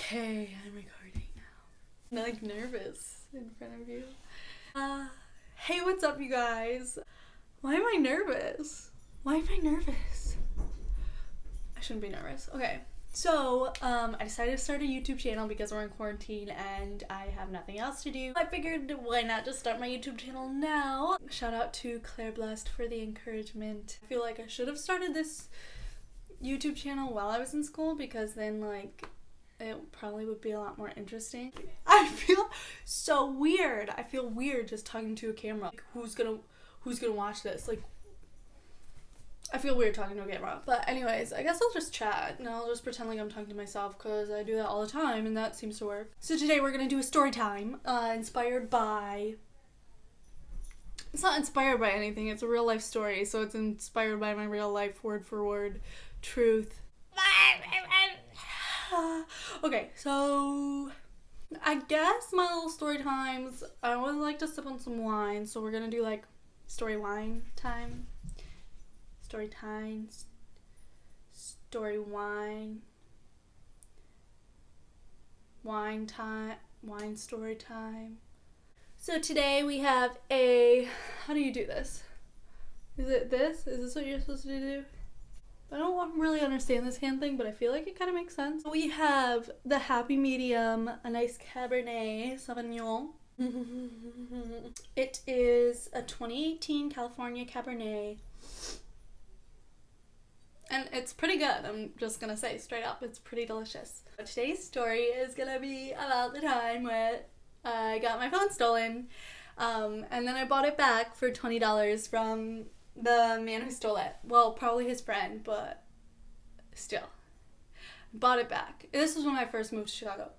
Okay, I'm recording now. I'm like nervous in front of you. Hey, what's up, you guys? Why am I nervous? Why am I nervous? I shouldn't be nervous. Okay, so I decided to start a YouTube channel because we're in quarantine and I have nothing else to do. I figured why not just start my YouTube channel now. Shout out to Claire Blessed for the encouragement. I feel like I should have started this YouTube channel while I was in school because then like it probably would be a lot more interesting. I feel so weird. I feel weird just talking to a camera. Like, who's gonna watch this? Like, I feel weird talking to a camera. But anyways, I guess I'll just chat and I'll just pretend like I'm talking to myself because I do that all the time and that seems to work. So today we're gonna do a story time inspired by... It's not inspired by anything, it's a real life story, so it's inspired by my real life word for word truth. Okay, so I guess my little story times, I always like to sip on some wine, so we're gonna do like story wine time. Story times. Story wine. Wine time. Wine story time. So today we have a, how do you do this? Is it this? Is this what you're supposed to do? I don't really understand this hand thing, but I feel like it kind of makes sense. We have the Happy Medium, a nice Cabernet Sauvignon. It is a 2018 California Cabernet. And it's pretty good, I'm just gonna say straight up, it's pretty delicious. Today's story is gonna be about the time when I got my phone stolen, and then I bought it back for $20 from the man who stole it. Well, probably his friend, but still. Bought it back. This was when I first moved to Chicago.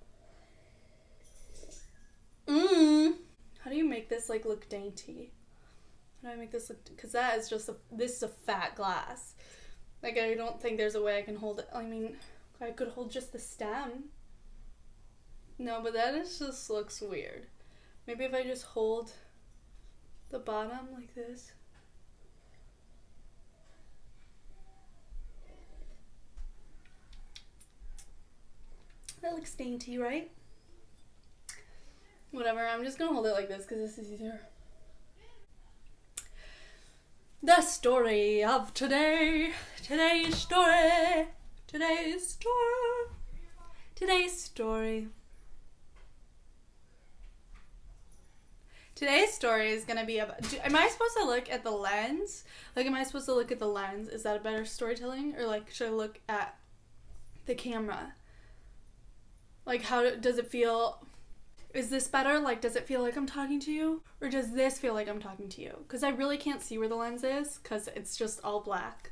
How do you make this like look dainty? How do I make this look, because that is just this is a fat glass. Like, I don't think there's a way I can hold it. I mean, I could hold just the stem. No, but that just looks weird. Maybe if I just hold the bottom like this. That looks dainty, right? Whatever, I'm just gonna hold it like this because this is easier. The story of today. Today's story. Today's story. Today's story. Today's story is gonna be about... am I supposed to look at the lens? Like, am I supposed to look at the lens? Is that a better storytelling? Or, like, should I look at the camera? Like, how does it feel? Is this better? Like, does it feel like I'm talking to you? Or does this feel like I'm talking to you? Because I really can't see where the lens is because it's just all black.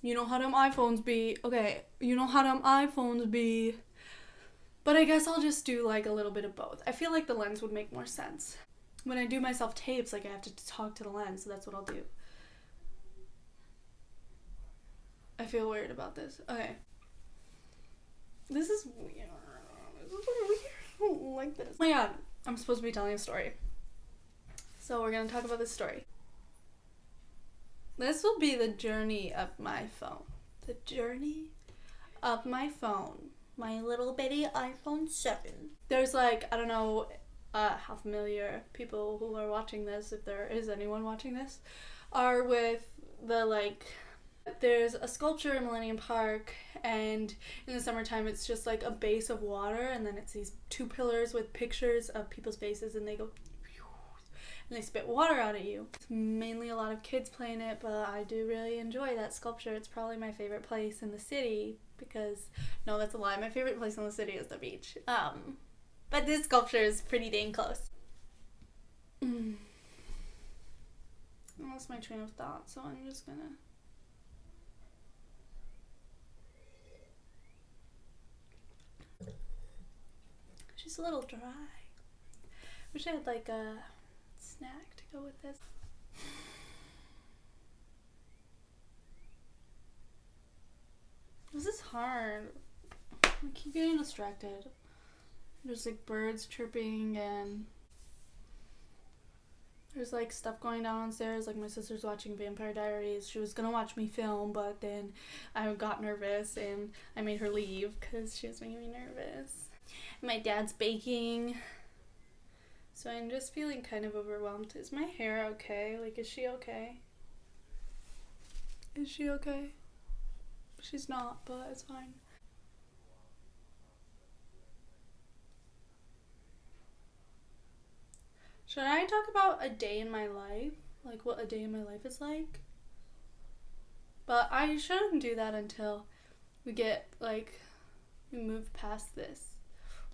You know how them iPhones be. Okay, you know how them iPhones be. But I guess I'll just do, like, a little bit of both. I feel like the lens would make more sense. When I do my self-tapes, like, I have to talk to the lens, so that's what I'll do. I feel weird about this. Okay. This is weird. This is weird. I don't like this. Oh my god, I'm supposed to be telling a story. So we're gonna talk about this story. This will be the journey of my phone. The journey of my phone. My little bitty iPhone 7. There's like, I don't know how familiar people who are watching this, if there is anyone watching this, are with the like... There's a sculpture in Millennium Park, and in the summertime it's just like a base of water, and then it's these two pillars with pictures of people's faces, and they go and they spit water out at you. It's mainly a lot of kids playing it, but I do really enjoy that sculpture. It's probably my favorite place in the city because, no, that's a lie. My favorite place in the city is the beach. But this sculpture is pretty dang close. I lost my train of thought, so I'm just gonna... She's a little dry. Wish I had like a snack to go with this. This is hard. I keep getting distracted. There's like birds chirping and There's like stuff going downstairs. Like my sister's watching Vampire Diaries. She was gonna watch me film, but then I got nervous and I made her leave because she was making me nervous. My dad's baking, so I'm just feeling kind of overwhelmed. Is my hair okay? Like, is she okay? Is she okay? She's not, but it's fine. Should I talk about a day in my life? Like what a day in my life is like? But I shouldn't do that until we move past this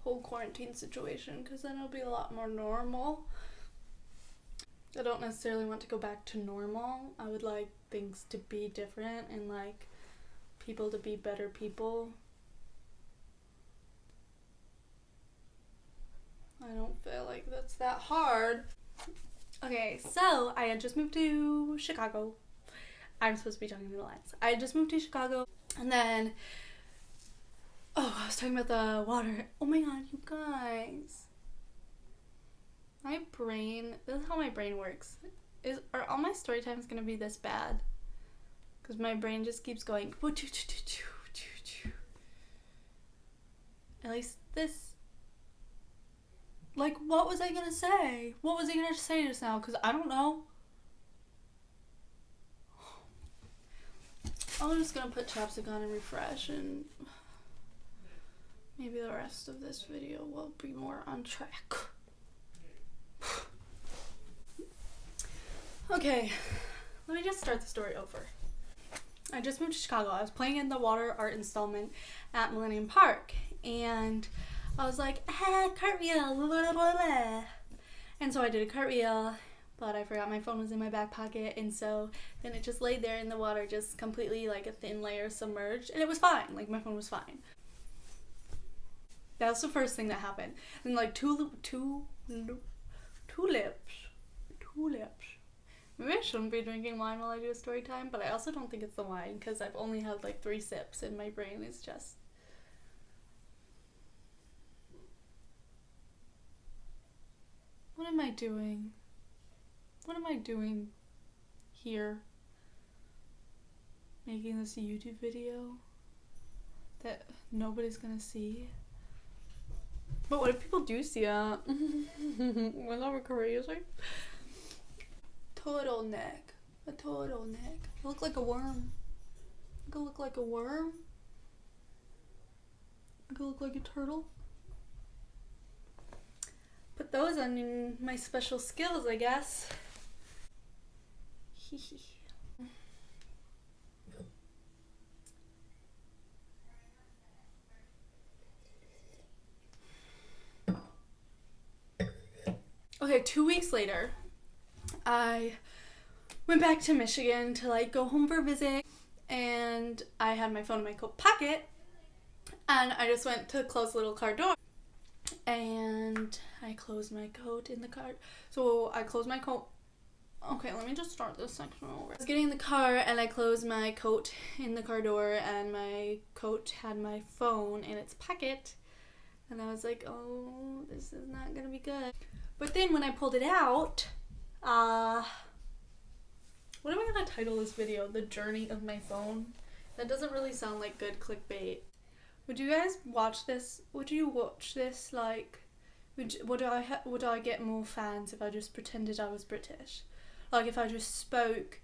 whole quarantine situation, because then it'll be a lot more normal. I don't necessarily want to go back to normal. I would like things to be different and like people to be better people. I don't feel like that's that hard. Okay, so I had just moved to Chicago. I'm supposed to be talking to the lines. I had just moved to Chicago, and then I was talking about the water. Oh my god, you guys. My brain, this is how my brain works. Are all my story times gonna be this bad? Because my brain just keeps going. At least this. Like, what was I gonna say? What was I gonna say just now? Because I don't know. I'm just gonna put chapstick on and refresh, and maybe the rest of this video will be more on track. Okay, let me just start the story over. I just moved to Chicago. I was playing in the water art installment at Millennium Park, and I was like, cartwheel, blah, blah, blah, blah. And so I did a cartwheel, but I forgot my phone was in my back pocket, and so then it just laid there in the water, just completely like a thin layer submerged, and it was fine. Like, my phone was fine. That was the first thing that happened. And like two lips. Maybe I shouldn't be drinking wine while I do a story time, but I also don't think it's the wine, because I've only had like 3 sips and my brain is just... What am I doing? What am I doing here? Making this YouTube video that nobody's gonna see? But what if people do see it? Was that crazy? Turtle neck. A turtle neck. I look like a worm. I could look like a worm. I could look like a turtle. Put those on my special skills, I guess. Okay, 2 weeks later, I went back to Michigan to like go home for a visit, and I had my phone in my coat pocket, and I just went to close the little car door, and I closed my coat in the car. So I closed my coat. Okay, let me just start this section over. I was getting in the car and I closed my coat in the car door, and my coat had my phone in its pocket, and I was like, oh, this is not gonna be good. But then when I pulled it out, what am I gonna title this video? The journey of my phone? That doesn't really sound like good clickbait. Would you guys watch this? Would you watch this? Like, would I get more fans if I just pretended I was British? Like, if I just spoke?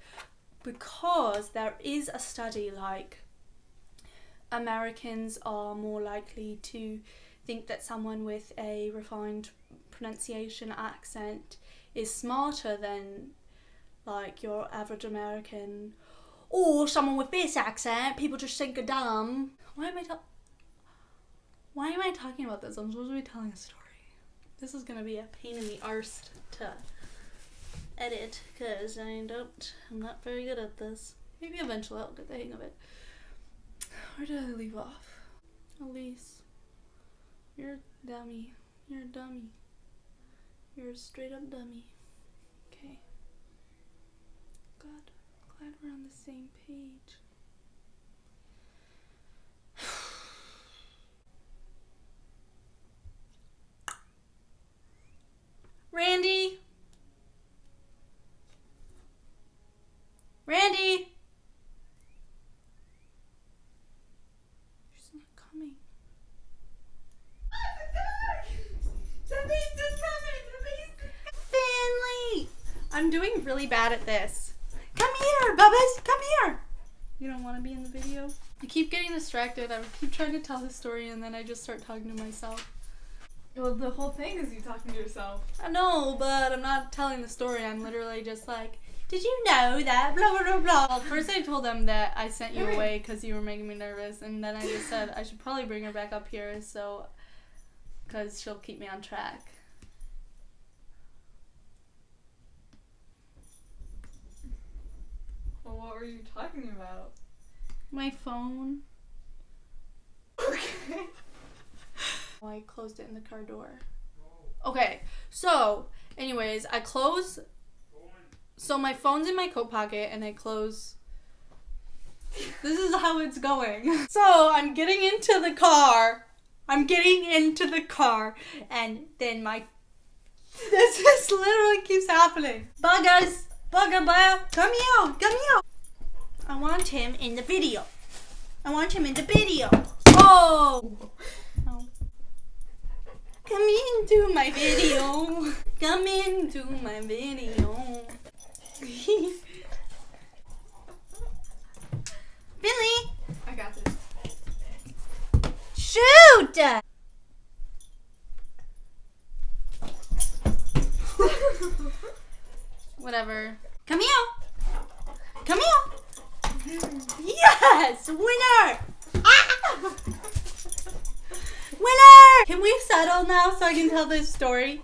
Because there is a study, like, Americans are more likely to think that someone with a refined pronunciation accent is smarter than like your average American, or someone with this accent. People just think are dumb. Why am I talking about this? I'm supposed to be telling a story. This is gonna be a pain in the arse to edit, because I'm not very good at this. Maybe eventually I'll get the hang of it. Where did I leave off? Elise, you're a dummy. You're a dummy. You're a straight up dummy. Okay. God, glad we're on the same page. Randy! I'm doing really bad at this. Come here, Bubba's. Come here. You don't want to be in the video? I keep getting distracted. I keep trying to tell the story and then I just start talking to myself. Well, the whole thing is you talking to yourself. I know, but I'm not telling the story. I'm literally just like, did you know that blah, blah, blah, blah. Well, first I told them that I sent you away because you were making me nervous. And then I just said I should probably bring her back up here so, because she'll keep me on track. Well, what were you talking about? My phone. Okay. Oh, I closed it in the car door. Okay, so, anyways, I close. So my phone's in my coat pocket and I close. This is how it's going. So I'm getting into the car. And then this just literally keeps happening. Buggers. Bugger, come here. I want him in the video. Oh. Come into my video. Billy. I got this. Shoot! Whatever. Come here. Yes! Winner! Ah! Winner! Can we settle now so I can tell this story?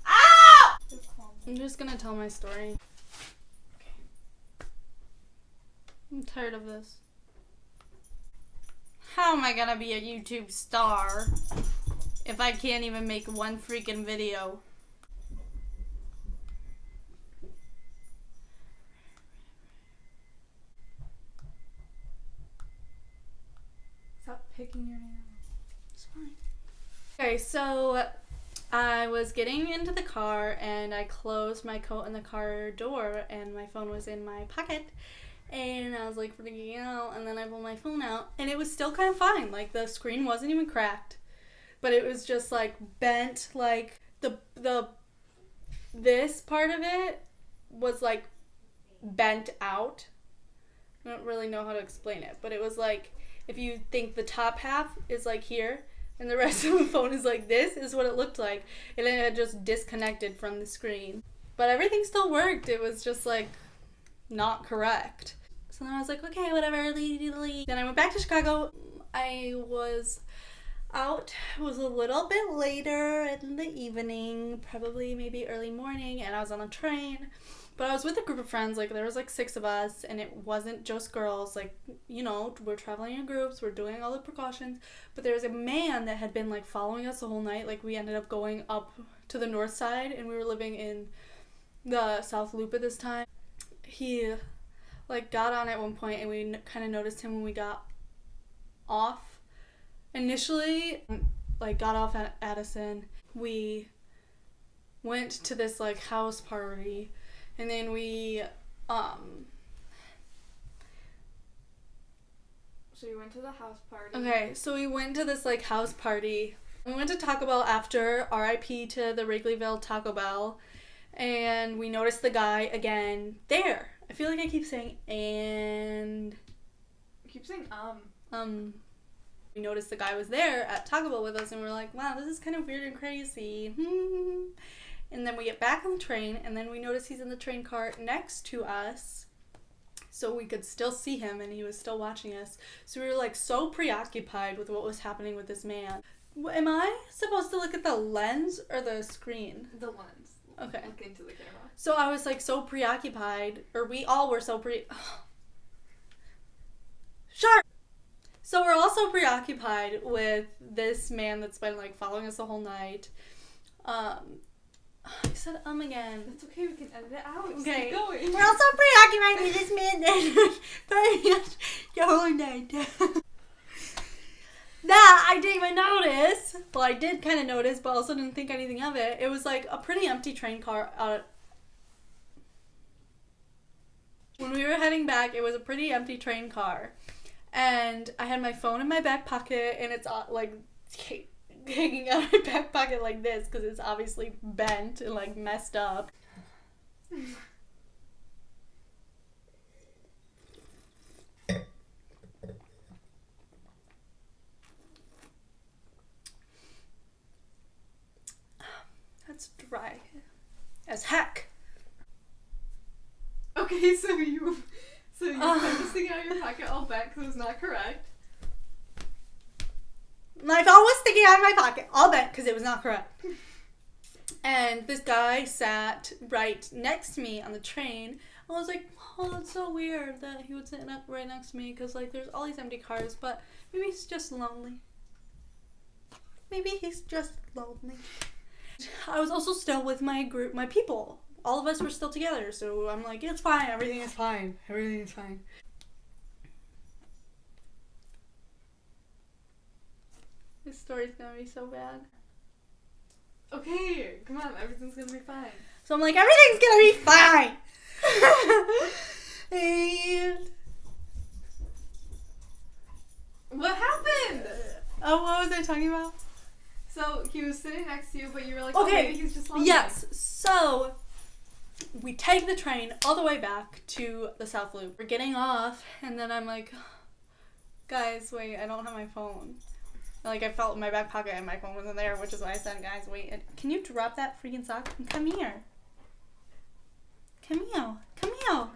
Ah! I'm just gonna tell my story. I'm tired of this. How am I gonna be a YouTube star if I can't even make one freaking video? Stop picking your nails. It's fine. Okay, so I was getting into the car and I closed my coat in the car door and my phone was in my pocket. And I was like freaking out, and then I pulled my phone out, and it was still kind of fine. Like the screen wasn't even cracked, but it was just like bent. Like this part of it was like bent out. I don't really know how to explain it, but it was like if you think the top half is like here, and the rest of the phone is like this, is what it looked like, and then it had just disconnected from the screen. But everything still worked. It was just like not correct. So then I was like, okay, whatever. Then I went back to Chicago. I was out. It was a little bit later in the evening, probably maybe early morning, and I was on a train. But I was with a group of friends. Like there was like 6 of us, and it wasn't just girls. Like, you know, we're traveling in groups. We're doing all the precautions. But there was a man that had been like following us the whole night. Like we ended up going up to the north side, and we were living in the South Loop at this time. He like got on at one point and we kind of noticed him when we got off. Initially, like got off at Addison. We went to this like house party and then we So you went to the house party. Okay, so we went to this like house party. We went to Taco Bell after, RIP to the Wrigleyville Taco Bell. And we noticed the guy again there. I feel like I keep saying and. You keep saying We noticed the guy was there at Taco Bell with us and we're like, wow, this is kind of weird and crazy. And then we get back on the train and then we notice he's in the train car next to us. So we could still see him and he was still watching us. So we were like so preoccupied with what was happening with this man. Am I supposed to look at the lens or the screen? the lens. Okay. Look into the camera. So I was like so preoccupied, or we all were so Sharp! So we're all so preoccupied with this man that's been like following us the whole night. I said again. That's okay, we can edit it out. Just Okay. keep going. We're also preoccupied with this man that's following us the whole night. That I didn't even notice. Well, I did kind of notice, but also didn't think anything of it. It was like a pretty empty train car. When we were heading back, it was a pretty empty train car. And I had my phone in my back pocket, and it's like hanging out of my back pocket like this because it's obviously bent and like messed up. That's dry as heck. Okay, so you found this thing out of your pocket all bent because it was not correct. My phone was sticking out of my pocket all bent because it was not correct. And this guy sat right next to me on the train. I was like, oh, that's so weird that he would sit right next to me because, like, there's all these empty cars, but maybe he's just lonely. Maybe he's just lonely. I was also still with my group, my people. All of us were still together, so I'm like, it's fine, everything is fine. Everything is fine. This story's gonna be so bad. Okay, come on, everything's gonna be fine. So I'm like, everything's gonna be fine. And what happened? oh, what was I talking about? So he was sitting next to you, but you were like, Okay, maybe he's just lonely. yes. So we take the train all the way back to the South Loop. We're getting off, and then I'm like, guys, wait, I don't have my phone. Like, I felt in my back pocket and my phone wasn't there, which is why I said, guys, wait, can you drop that freaking sock and come here? Come here. Come here.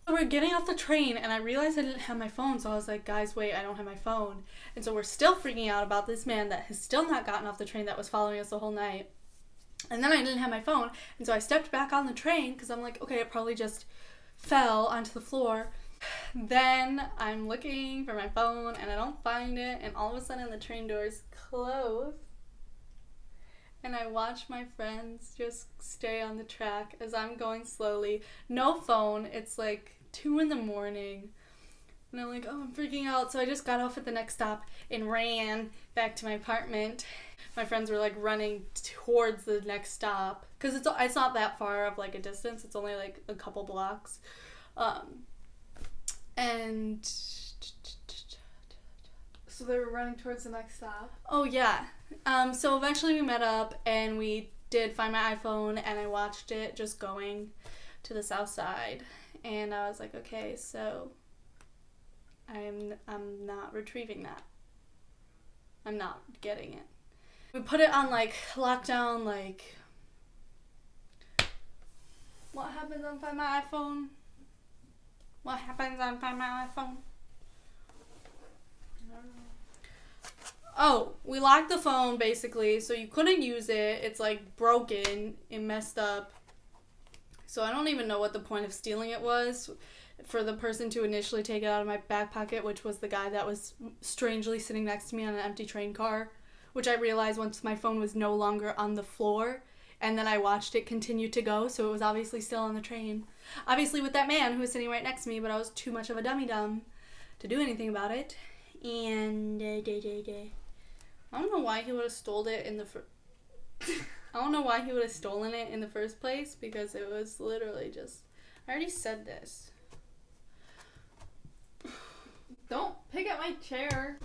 So we're getting off the train, and I realized I didn't have my phone, so I was like, guys, wait, I don't have my phone. And so we're still freaking out about this man that has still not gotten off the train that was following us the whole night. And then I didn't have my phone, and so I stepped back on the train, because I'm like, okay, it probably just fell onto the floor. Then I'm looking for my phone, and I don't find it, and all of a sudden the train doors close. And I watch my friends just stay on the track as I'm going slowly. No phone. It's like 2 in the morning. And I'm like, oh, I'm freaking out. So I just got off at the next stop and ran back to my apartment. My friends were like running towards the next stop. Because it's not that far of like a distance. It's only like a couple blocks. And so they were running towards the next stop? Oh, yeah. So eventually we met up and we did find my iPhone and I watched it just going to the south side. And I was like, okay, so I'm not retrieving that. I'm not getting it. We put it on like lockdown, like what happens on Find My iPhone? What happens on Find My iPhone? Oh, we locked the phone basically, so you couldn't use it. It's like broken and messed up. So I don't even know what the point of stealing it was for the person to initially take it out of my back pocket, which was the guy that was strangely sitting next to me on an empty train car, which I realized once my phone was no longer on the floor, and then I watched it continue to go, so it was obviously still on the train. Obviously with that man who was sitting right next to me, but I was too much of a dummy-dum to do anything about it. And I don't know why he would have stolen it in the I don't know why he would have stolen it in the first place, because it was literally just... I already said this. Don't pick at my chair.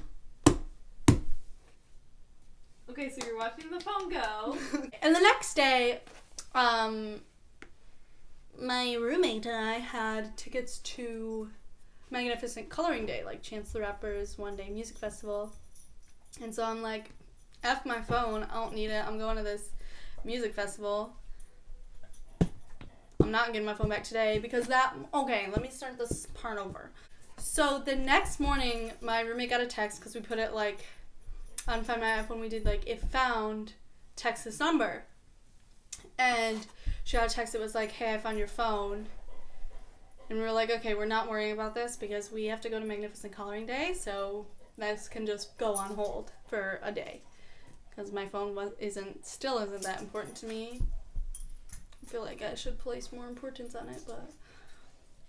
Okay, so you're watching the phone go. And the next day, my roommate and I had tickets to Magnificent Coloring Day, like Chance the Rapper's one-day music festival. And so I'm like, F my phone, I don't need it, I'm going to this music festival. I'm not getting my phone back today because okay, let me start this part over. So the next morning, my roommate got a text because we put it like, on Find My iPhone, we did like, if found, text this number. And she got a text that was like, hey, I found your phone. And we were like, okay, we're not worrying about this because we have to go to Magnificent Coloring Day, so this can just go on hold for a day. Because my phone still isn't that important to me. I feel like I should place more importance on it, but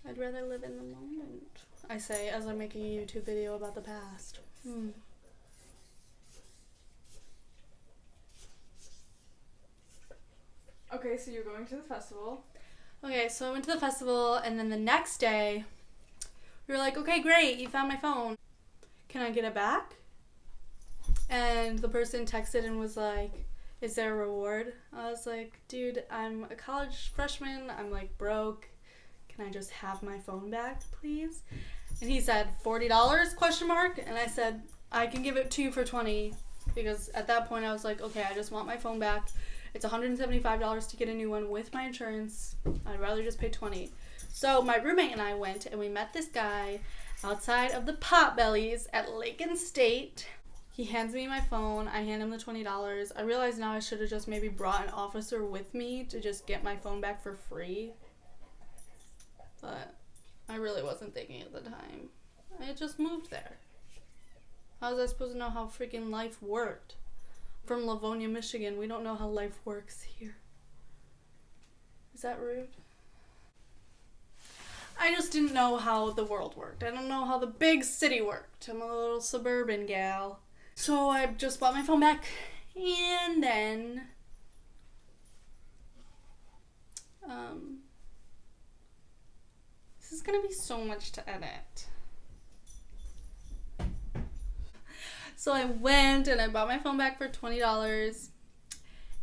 I'd rather live in the moment. I say as I'm making a YouTube video about the past. Okay, so you're going to the festival. Okay, so I went to the festival, and then the next day, we were like, okay, great, you found my phone. can I get it back? And the person texted and was like, is there a reward? I was like, dude, I'm a college freshman. I'm like broke. Can I just have my phone back, please? And he said, $40 question mark. And I said, I can give it to you for 20, because at that point I was like, okay, I just want my phone back. It's $175 to get a new one with my insurance. I'd rather just pay 20. So my roommate and I went and we met this guy outside of the Potbellies at Lincoln State. He hands me my phone. I hand him the $20. I realize now I should have just maybe brought an officer with me to just get my phone back for free. But I really wasn't thinking at the time. I had just moved there. How was I supposed to know how freaking life worked? From Livonia, Michigan. We don't know how life works here. Is that rude? I just didn't know how the world worked. I don't know how the big city worked. I'm a little suburban gal. So I just bought my phone back. And then... this is gonna be so much to edit. So I went and I bought my phone back for $20.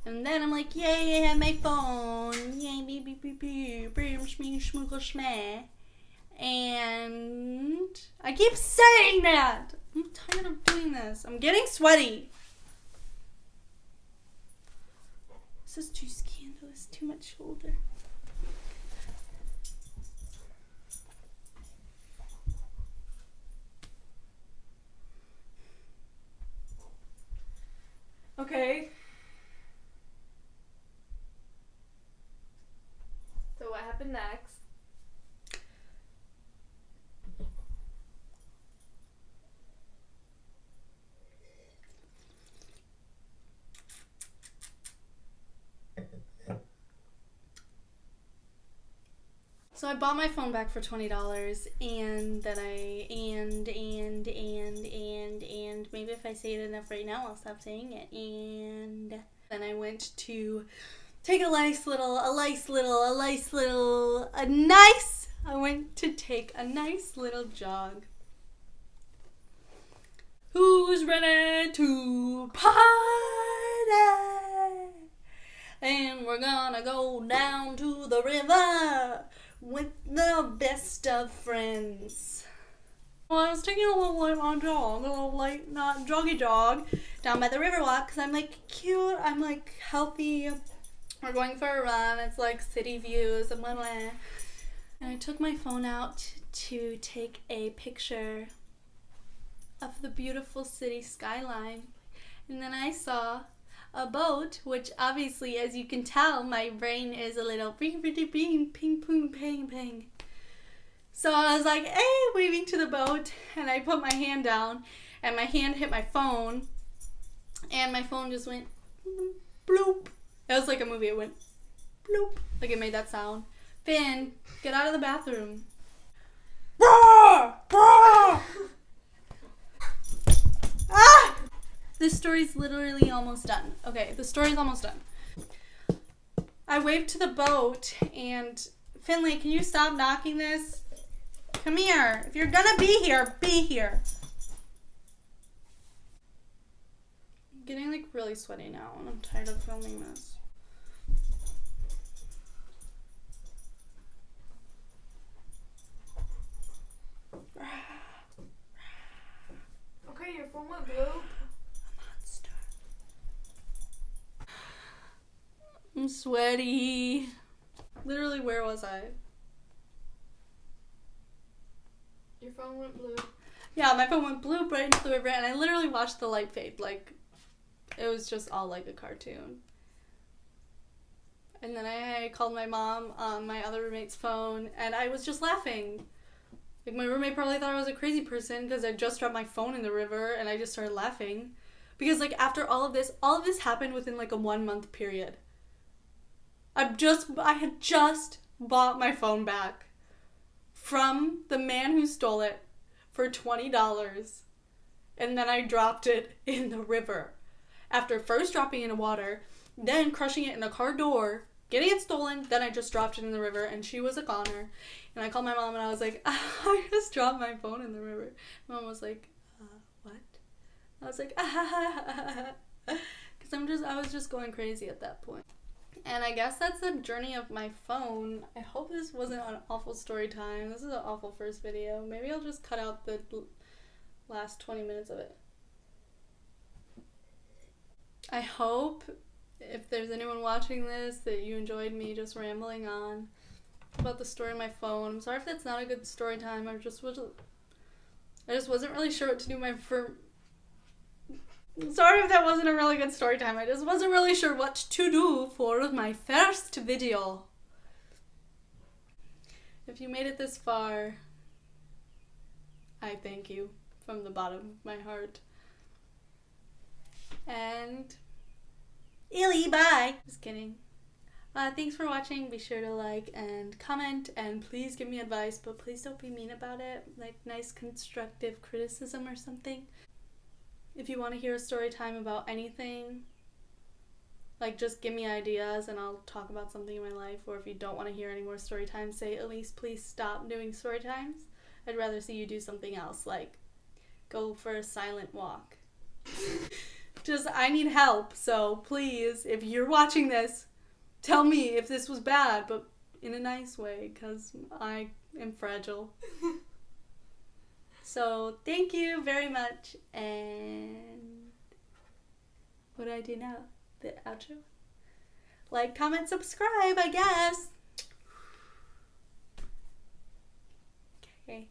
And then I'm like, yay, I have my phone. Yay, beep, beep, beep, beep, beep, shmee, shmookle, shmeh. And I keep saying that. I'm tired of doing this. I'm getting sweaty. This is too scandalous, too much shoulder. Okay. So what happened next? So I bought my phone back for $20, and then and maybe if I say it enough right now, I'll stop saying it. And then I went to take I went to take a nice little jog. Who's ready to party? And we're gonna go down to the river with the best of friends. Well, I was taking a little late not joggy jog down by the river walk because I'm like cute, I'm like healthy. We're going for a run. It's like city views and blah blah. And I took my phone out to take a picture of the beautiful city skyline. And then I saw a boat, which obviously, as you can tell, my brain is a little ping, ping, ping, ping, ping. So I was like, hey, waving to the boat, and I put my hand down, and my hand hit my phone, and my phone just went bloop. It was like a movie. It went bloop, like it made that sound. Finn, get out of the bathroom. Brah! Brah! Ah! This story's literally almost done. Okay, the story's almost done. I waved to the boat, and Finley, can you stop knocking this? Come here. If you're gonna be here, be here. I'm getting like really sweaty now, and I'm tired of filming this. Okay, your phone went blue. I'm sweaty. Literally, where was I? Your phone went blue. Yeah, my phone went blue right into the river, and I literally watched the light fade. Like, it was just all like a cartoon. And then I called my mom on my other roommate's phone, and I was just laughing. Like, my roommate probably thought I was a crazy person because I just dropped my phone in the river, and I just started laughing. Because, like, after all of this happened within, like, a 1 month period. I had just bought my phone back from the man who stole it for $20, and then I dropped it in the river. After first dropping it in the water, then crushing it in a car door, getting it stolen, then I just dropped it in the river, and she was a goner. And I called my mom, and I was like, I just dropped my phone in the river. My mom was like, I was like, because I was just going crazy at that point. And I guess that's the journey of my phone. I hope this wasn't an awful story time. This is an awful first video. Maybe I'll just cut out the last 20 minutes of it. I hope, if there's anyone watching this, that you enjoyed me just rambling on about the story of my phone. I'm sorry if that's not a good story time. I just wasn't really sure what to do Sorry if that wasn't a really good story time. I just wasn't really sure what to do for my first video. If you made it this far, I thank you from the bottom of my heart. And Illy, bye. Just kidding. Thanks for watching. Be sure to like and comment, and please give me advice, but please don't be mean about it. Like nice constructive criticism or something. If you want to hear a story time about anything, like just give me ideas and I'll talk about something in my life. Or if you don't want to hear any more story times, say at least please stop doing story times. I'd rather see you do something else, like go for a silent walk. I need help, so please, if you're watching this, tell me if this was bad, but in a nice way, because I am fragile. So, thank you very much, and what do I do now? The outro? Like, comment, subscribe, I guess. Okay.